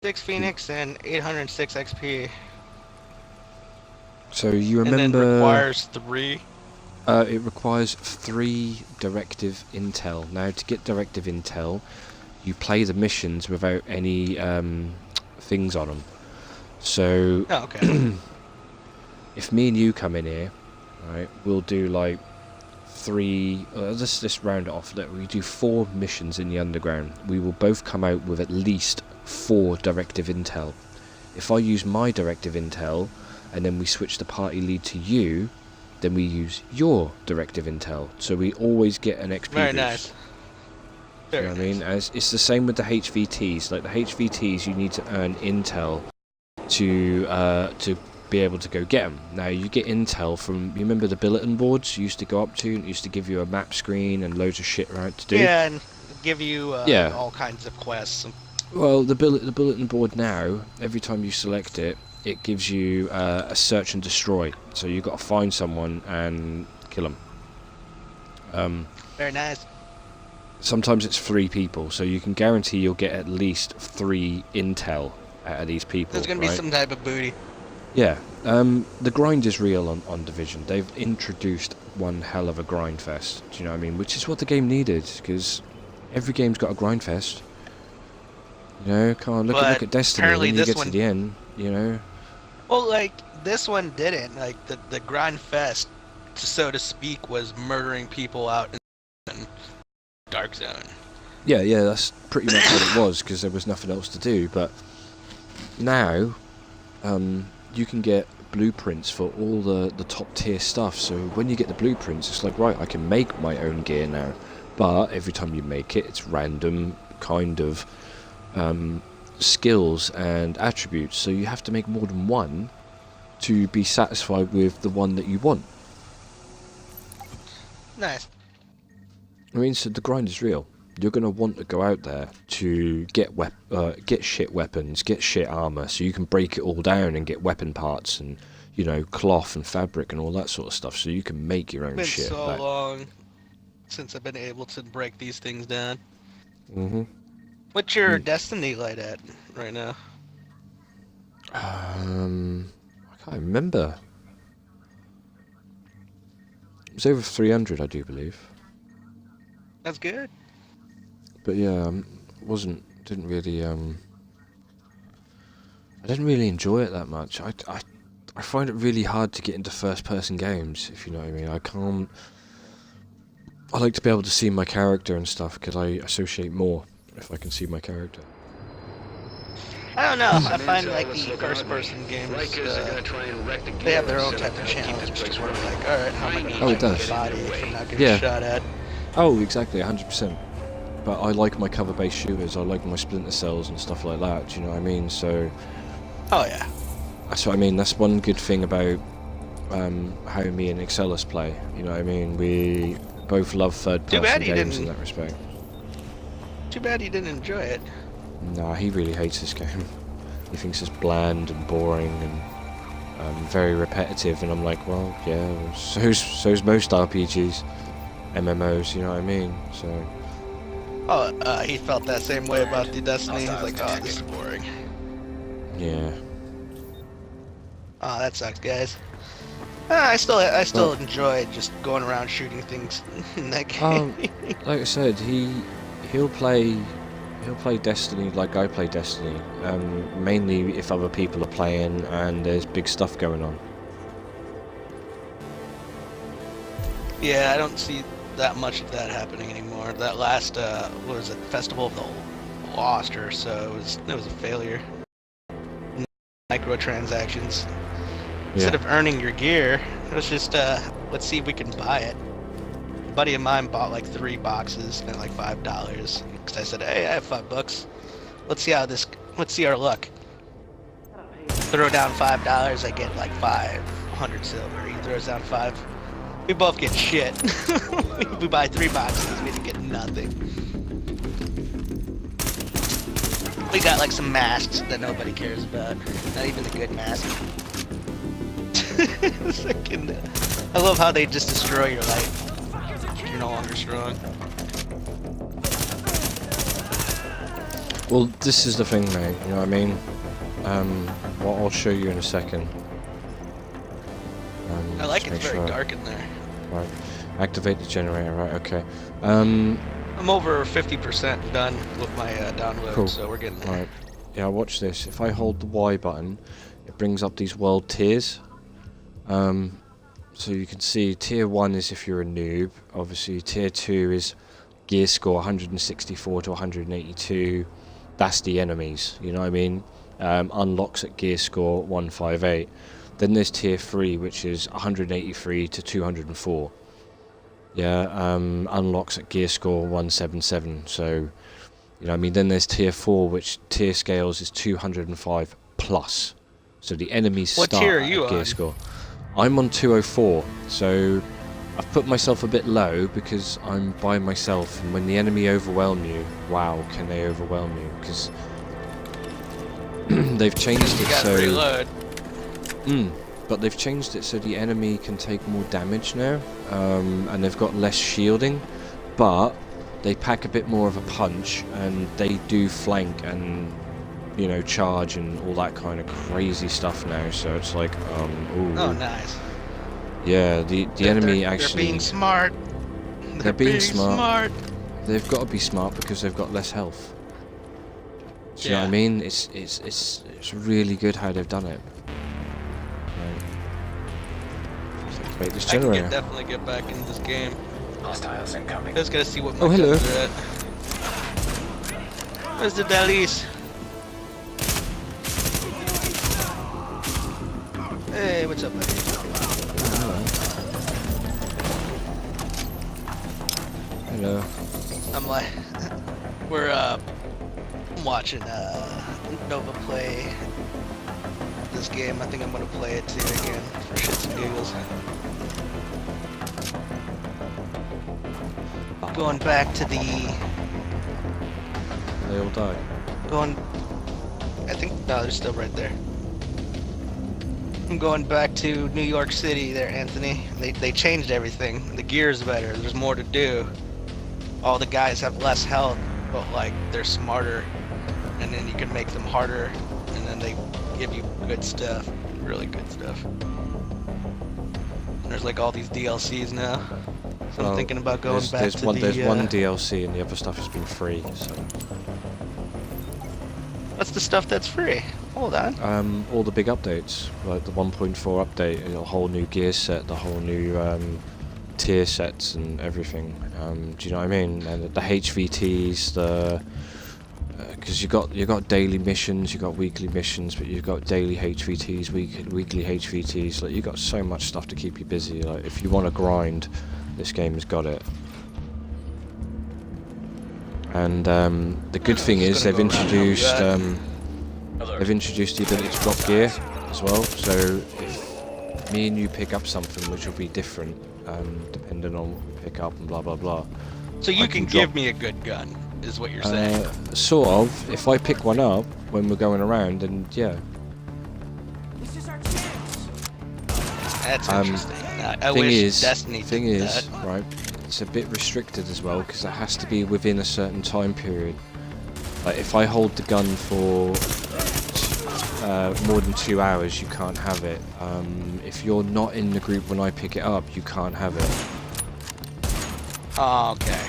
6 Phoenix and 806 XP. So you And then remember requires 3. it requires 3 directive intel. Now to get directive intel, you play the missions without any things on them. So Oh, okay. if me and you come in here, right, we'll do like 3. Let's round it off. We do 4 missions in the underground. We will both come out with at least 4 directive intel. If I use my directive intel, and then we switch the party lead to you, then we use your directive intel. So we always get an XP Very boost. nice. Very You know what nice. I mean? As it's the same with the HVTs. Like the HVTs, you need to earn intel to be able to go get them. Now you get intel from. You remember the bulletin boards you used to go up to? And it used to give you a map screen and loads of shit around to do. Yeah, and give you Yeah. all kinds of quests. Well, the bulletin board now, every time you select it, it gives you a search and destroy. So you've got to find someone and kill them. Very nice. Sometimes it's 3 people, so you can guarantee you'll get at least 3 intel out of these people. There's gonna be some type of booty. Yeah. The grind is real on Division. They've introduced one hell of a grind fest. Do you know what I mean? Which is what the game needed, because every game's got a grind fest. You know, come on, look at Destiny. apparently When you this get to the end, you know. Well, like, this one didn't. Like, the grind fest, so to speak, was murdering people out in Dark Zone. Yeah, that's pretty much what it was, because there was nothing else to do. But now, you can get blueprints for all the top tier stuff. So when you get the blueprints, it's like, right, I can make my own gear now. But every time you make it, it's random kind of skills and attributes. So you have to make more than one to be satisfied with the one that you want. Nice. I mean, so the grind is real. You're going to want to go out there to get shit weapons, get shit armor, so you can break it all down and get weapon parts and, you know, cloth and fabric and all that sort of stuff, so you can make your own It's shit. been so long since I've been able to break these things down. Mhm. What's your Destiny light at right now? I can't remember. It was over 300, I do believe. That's good. But yeah, I didn't really enjoy it that much. I find it really hard to get into first-person games, if you know what I mean. I like to be able to see my character and stuff, because I associate more if I can see my character. I don't know. I find like the first-person games, they have their own type of challenge. Where like, all right, how am I going to it does. body if I'm not getting shot at? Oh, exactly, 100%. But I like my cover-based shooters. I like my Splinter Cells and stuff like that. Do you know what I mean? So. Oh yeah. That's what I mean. That's one good thing about how me and Excellus play. You know what I mean? We both love third-person games in that respect. Too bad he didn't enjoy it. Nah, he really hates this game. He thinks it's bland and boring and very repetitive. And I'm like, well, yeah, so's most RPGs, MMOs. You know what I mean? So. Oh, he felt that same way about the Destiny. He's like, oh, this is boring. Yeah. Oh, that sucks, guys. I still enjoy just going around shooting things in that game. Like I said, he'll play Destiny like I play Destiny. Mainly if other people are playing and there's big stuff going on. Yeah, I don't see that much of that happening anymore. That last what was it, Festival of the Lost or so, it was a failure. Microtransactions. Instead of earning your gear, it was just let's see if we can buy it. A buddy of mine bought like 3 boxes, spent like $5. Cause I said, hey, I have $5. Let's see our luck. Throw down $5, I get like 500 silver. He throws down 5. We both get shit. We buy 3 boxes, we didn't get nothing. We got like some masks that nobody cares about. Not even the good mask. I love how they just destroy your life. You're no longer strong. Well, this is the thing, mate. You know what I mean? What I'll show you in a second. I like just it's make very sure- dark in there. Right. Activate the generator. Right. Okay. I'm over 50% done with my download, Cool. so we're getting there. Right. Yeah. Watch this. If I hold the Y button, it brings up these world tiers. So you can see tier 1 is if you're a noob. Obviously, tier 2 is gear score 164 to 182. That's the enemies. You know what I mean? Unlocks at gear score 158. Then there's tier 3, which is 183 to 204. Yeah, unlocks at gear score 177. So, you know what I mean? Then there's tier 4, which tier scales is 205 plus. So the enemies What start tier are at you gear on? score. I'm on 204, so I've put myself a bit low because I'm by myself, and when the enemy overwhelm you, wow, can they overwhelm you? Because they've changed You it got so. to reload. But they've changed it so the enemy can take more damage now, and they've got less shielding, but they pack a bit more of a punch, and they do flank and, you know, charge and all that kind of crazy stuff now. So it's like, ooh, Oh, nice. yeah, the enemy They're actually being smart. They're being smart. They've got to be smart because they've got less health. Do you know what I Yeah. mean? It's really good how they've done it. Right. Let's activate this I can generator. definitely get back into this game. Hostiles incoming. Just gotta see what my Oh, hello. guns are at. Where's the delis? Hey, what's up, buddy? Hello. I'm like, we're watching Nova play this game. I think I'm gonna play it too again for shits and giggles. Going back to the They all died. I think no, they're still right there. I'm going back to New York City there, Anthony. They changed everything. The gear's better. There's more to do. All the guys have less health, but like they're smarter, and then you can make them harder, and then they give you good stuff, really good stuff. And there's like all these DLCs now, so I'm thinking about going back there's to one, the. There's one DLC and the other stuff has been free. So What's the stuff that's free? Hold on. all the big updates, like the 1.4 update, a whole new gear set, the whole new tier sets and everything. Do you know what I mean? And the HVTs, because you got daily missions, you got weekly missions, but you've got daily HVTs, weekly HVTs. Like you got so much stuff to keep you busy. Like if you want to grind, this game has got it. And the good thing is they've introduced the ability to drop gear as well. So if me and you pick up something, which will be different depending on what we pick up and blah blah blah. So you I can can give drop- me a good gun, is what you're saying. Sort of. If I pick one up when we're going around, then yeah. This is our chance. That's interesting. I Thing wish is, Destiny thing did is, that. right? It's a bit restricted as well because it has to be within a certain time period. Like if I hold the gun for more than 2 hours, you can't have it. If you're not in the group when I pick it up, you can't have it. Oh, okay.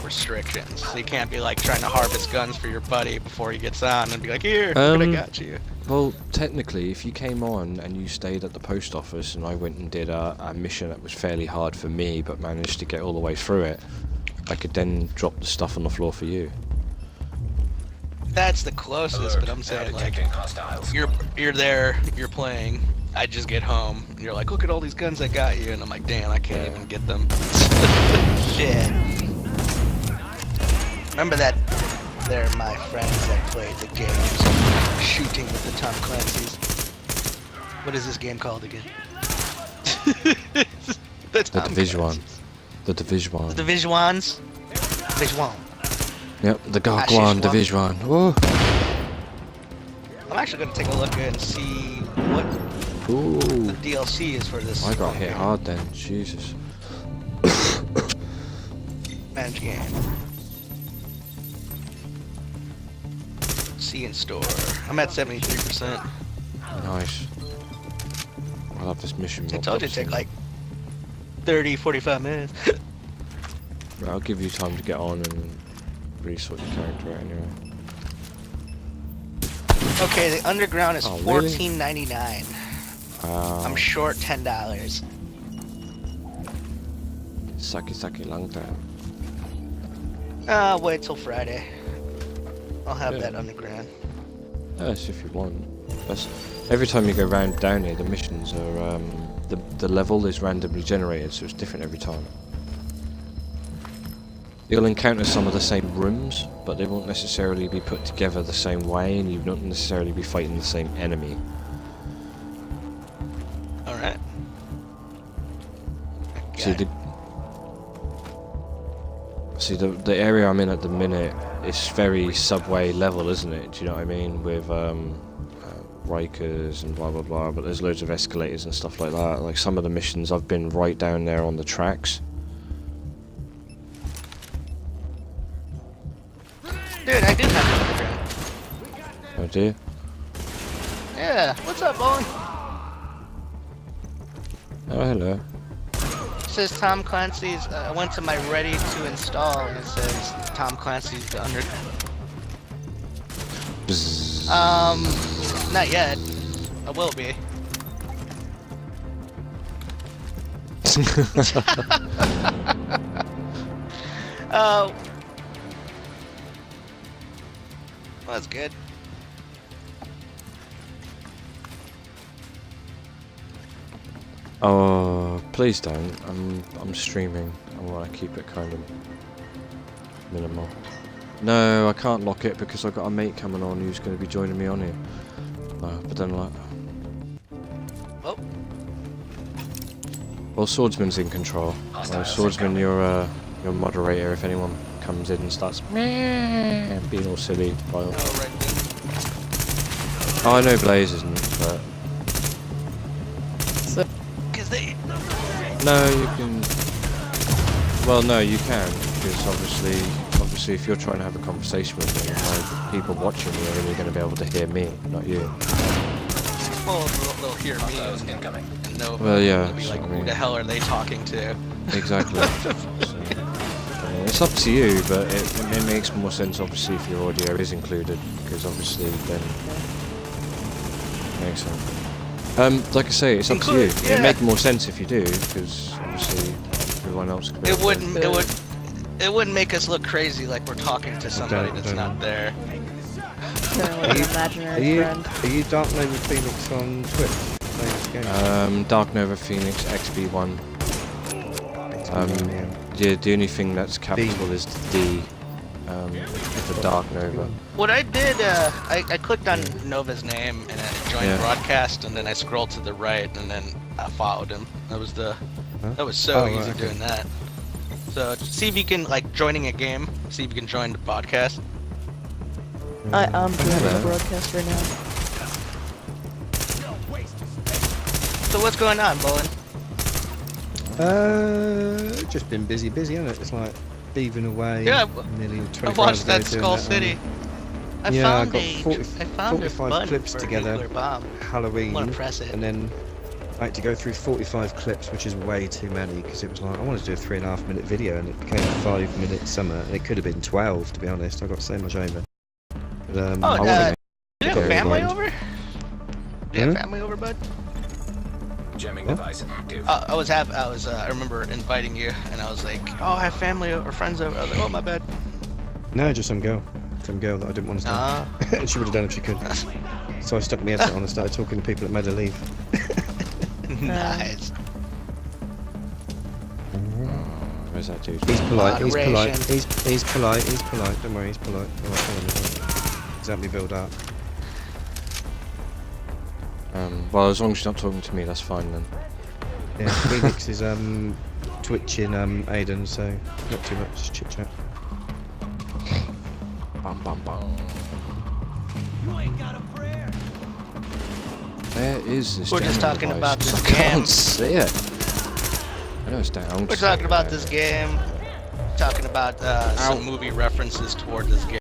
Restrictions. So you can't be like trying to harvest guns for your buddy before he gets on and be like, here, I got you. Well, technically, if you came on and you stayed at the post office and I went and did a mission that was fairly hard for me but managed to get all the way through it, I could then drop the stuff on the floor for you. That's the closest, but I'm saying like Detecting hostiles. you're there, you're playing. I just get home, and you're like, look at all these guns I got you, and I'm like, damn, I can't even get them. Shit. Remember that? They're my friends that played the games, shooting with the Tom Clancy's. What is this game called again? The Tom Division one. Clancy's. The Division one. The Divisions? Division. Yep, the Garguan Ashish Division one. Whoa. I'm actually gonna take a look and see what Ooh. the DLC is for this. I got hit hard then, Jesus. Manage game. See in store. I'm at 73%. Nice. I'll have this mission. I mocked told you up it'd take soon. like 30, 45 minutes. Right, I'll give you time to get on and really sort your character out anyway. Okay, the underground is Oh, really? $14.99. I'm short $10. Saki long time. Wait till Friday. I'll have Yeah. that underground. Yes, if you want. That's, every time you go round down here, the missions are the level is randomly generated, so it's different every time. You'll encounter some of the same rooms, but they won't necessarily be put together the same way, and you won't necessarily be fighting the same enemy. Alright. See, the area I'm in at the minute is very subway level, isn't it? Do you know what I mean? With Rikers and blah blah blah, but there's loads of escalators and stuff like that. Like some of the missions, I've been right down there on the tracks. Dude, I do have an underground. Oh dear. Yeah, what's up, Owen? Oh hello. It says Tom Clancy's, I went to my ready to install and it says Tom Clancy's the under... Bzzz. Not yet. I will be. Well, that's good. Oh, please don't. I'm streaming. I want to keep it kind of minimal. No, I can't lock it because I've got a mate coming on who's going to be joining me on here. But then like, Oh, well, Swordsman's in control. Swordsman, you're moderator. If anyone comes in and starts being all silly, oh, right. oh, I know Blaze isn't, but Cause they... no, you can. Well, no, you can because obviously, if you're trying to have a conversation with me, like, people watching you are only going to be able to hear me, not you. Well, they'll hear me Hostiles incoming. and know. Well, yeah, They'll be so like, I who mean- the hell are they talking to? Exactly. It's up to you, but it makes more sense obviously if your audio is included, because obviously then makes sense. Like I say, it's up to you. Include, yeah. It'd make more sense if you do, because obviously everyone else could be It able to- wouldn't. It wouldn't make us look crazy like we're talking to somebody that's don't not there. Are you, Imaginary friend. are you Dark Nova Phoenix on Twitch? Playing this game? Dark Nova Phoenix XB1. Yeah. The only thing that's capital is the D. For Dark Nova. What I did, I clicked on Nova's name and I joined Yeah. broadcast, and then I scrolled to the right, and then I followed him. That was Huh? so Oh, right, easy okay. doing that. So see if you can like joining a game. See if you can join the podcast. I'm doing Hello. a broadcast right now. So what's going on, Bolin? Just been busy, hasn't it? It's like thieving away. Yeah, nearly 24 I hours watched ago that doing Skull that, City. I yeah, I found got a 40 I found a 45 button clips for a together. nuclear bomb. Halloween, I'm gonna press it. and then I had to go through 45 clips, which is way too many, because it was like I wanted to do a 3.5 minute video, and it became a 5 minute summer, and it could have been 12, to be honest. I got so much over. But, Oh, I do wasn't you have very family blind. over? Do you have Hmm? family over, bud? Jamming Huh? device active. I remember inviting you, and I was like, oh, I have family or friends over. I was like, oh, my bad. no, just some girl that I didn't want to start. Ah. She would have done if she could. So I stuck my headset on and started talking to people that made her leave. Nice. Where's that dude? He's polite. He's polite. Moderation. He's polite. He's polite. Don't worry, he's polite. Alright, tell him. He's helped me build up. Well, as long as you're not talking to me, that's fine then. Yeah, Phoenix is twitching Aiden, so not too much chit chat. Bum bum bum. Where is this? We're just jamming talking device? about this I can't game. see it. I know it's down. We're talking about this game. Talking about some movie references toward this game.